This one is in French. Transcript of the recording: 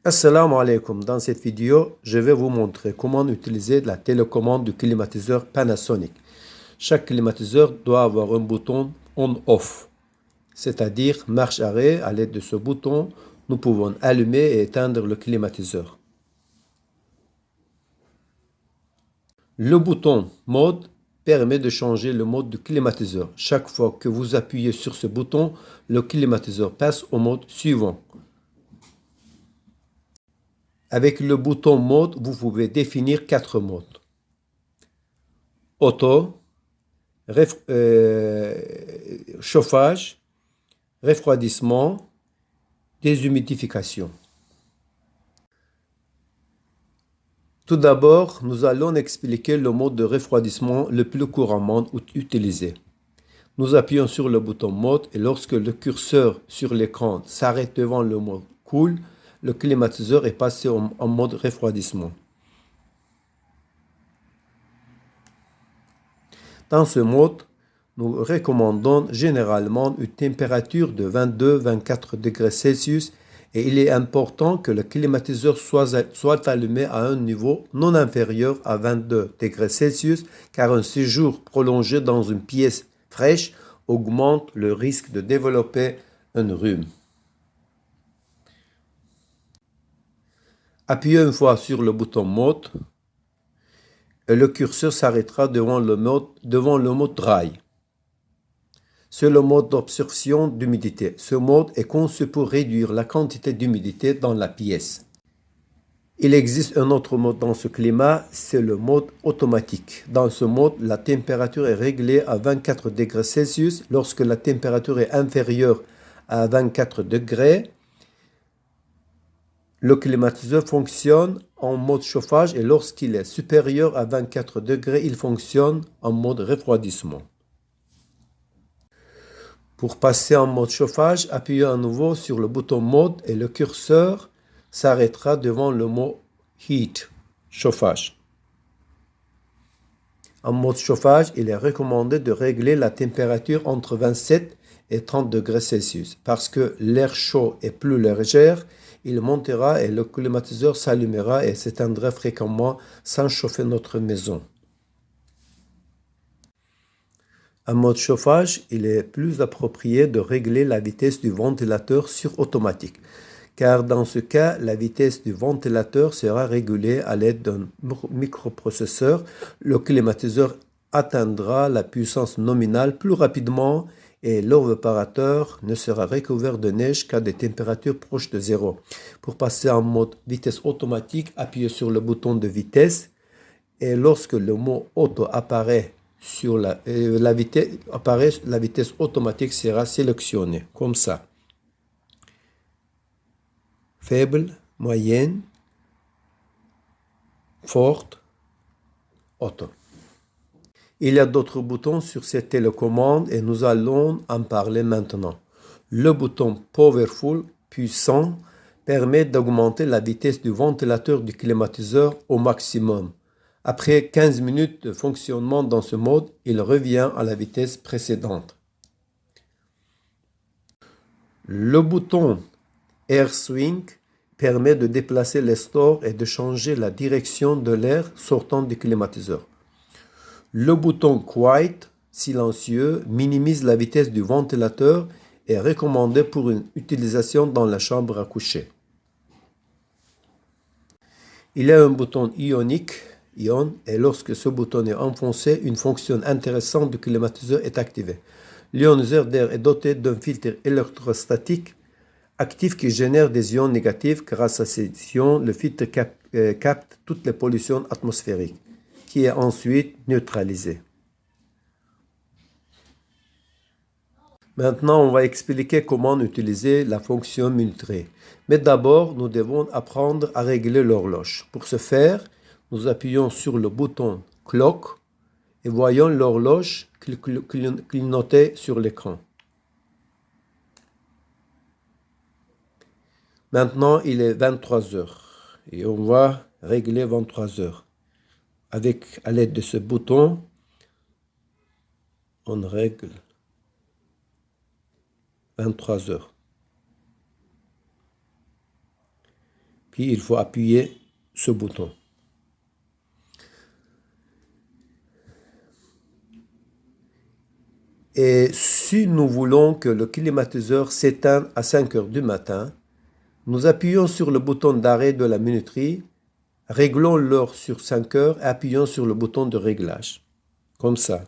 Assalamu alaikum. Dans cette vidéo, je vais vous montrer comment utiliser la télécommande du climatiseur Panasonic. Chaque climatiseur doit avoir un bouton on-off, c'est-à-dire marche-arrêt. À l'aide de ce bouton, nous pouvons allumer et éteindre le climatiseur. Le bouton mode permet de changer le mode du climatiseur. Chaque fois que vous appuyez sur ce bouton, le climatiseur passe au mode suivant. Avec le bouton mode, vous pouvez définir 4 modes. Auto, chauffage, refroidissement, déshumidification. Tout d'abord, nous allons expliquer le mode de refroidissement le plus couramment utilisé. Nous appuyons sur le bouton mode et lorsque le curseur sur l'écran s'arrête devant le mode cool, le climatiseur est passé en mode refroidissement. Dans ce mode, nous recommandons généralement une température de 22-24 degrés Celsius et il est important que le climatiseur soit allumé à un niveau non inférieur à 22 degrés Celsius car un séjour prolongé dans une pièce fraîche augmente le risque de développer un rhume. Appuyez une fois sur le bouton mode et le curseur s'arrêtera devant le mode dry. C'est le mode d'absorption d'humidité. Ce mode est conçu pour réduire la quantité d'humidité dans la pièce. Il existe un autre mode dans ce climat, c'est le mode automatique. Dans ce mode, la température est réglée à 24 degrés Celsius. Lorsque la température est inférieure à 24 degrés, le climatiseur fonctionne en mode chauffage et lorsqu'il est supérieur à 24 degrés, il fonctionne en mode refroidissement. Pour passer en mode chauffage, appuyez à nouveau sur le bouton mode et le curseur s'arrêtera devant le mot heat, chauffage. En mode chauffage, il est recommandé de régler la température entre 27 et 30 degrés Celsius. Parce que l'air chaud est plus léger, il montera et le climatiseur s'allumera et s'éteindra fréquemment sans chauffer notre maison. En mode chauffage, il est plus approprié de régler la vitesse du ventilateur sur automatique, car dans ce cas, la vitesse du ventilateur sera régulée à l'aide d'un microprocesseur. Le climatiseur atteindra la puissance nominale plus rapidement et l'obturateur ne sera recouvert de neige qu'à des températures proches de zéro. Pour passer en mode vitesse automatique, appuyez sur le bouton de vitesse et lorsque le mot auto apparaît sur la vitesse automatique sera sélectionnée comme ça. Faible, moyenne, forte, auto. Il y a d'autres boutons sur cette télécommande et nous allons en parler maintenant. Le bouton Powerful, puissant, permet d'augmenter la vitesse du ventilateur du climatiseur au maximum. Après 15 minutes de fonctionnement dans ce mode, il revient à la vitesse précédente. Le bouton Air Swing permet de déplacer les stores et de changer la direction de l'air sortant du climatiseur. Le bouton Quiet, silencieux, minimise la vitesse du ventilateur et est recommandé pour une utilisation dans la chambre à coucher. Il y a un bouton ionique, Ion, et lorsque ce bouton est enfoncé, une fonction intéressante du climatiseur est activée. L'ioniseur d'air est doté d'un filtre électrostatique actif qui génère des ions négatifs. Grâce à ces ions, le filtre capte toutes les pollutions atmosphériques, qui est ensuite neutralisée. Maintenant, on va expliquer comment utiliser la fonction minuterie. Mais d'abord, nous devons apprendre à régler l'horloge. Pour ce faire, nous appuyons sur le bouton Clock et voyons l'horloge clignoter sur l'écran. Maintenant, il est 23 heures et on va régler 23 heures. À l'aide de ce bouton, on règle 23 heures. Puis il faut appuyer ce bouton. Et si nous voulons que le climatiseur s'éteigne à 5 heures du matin, nous appuyons sur le bouton d'arrêt de la minuterie, réglons l'heure sur 5 heures et appuyons sur le bouton de réglage. Comme ça.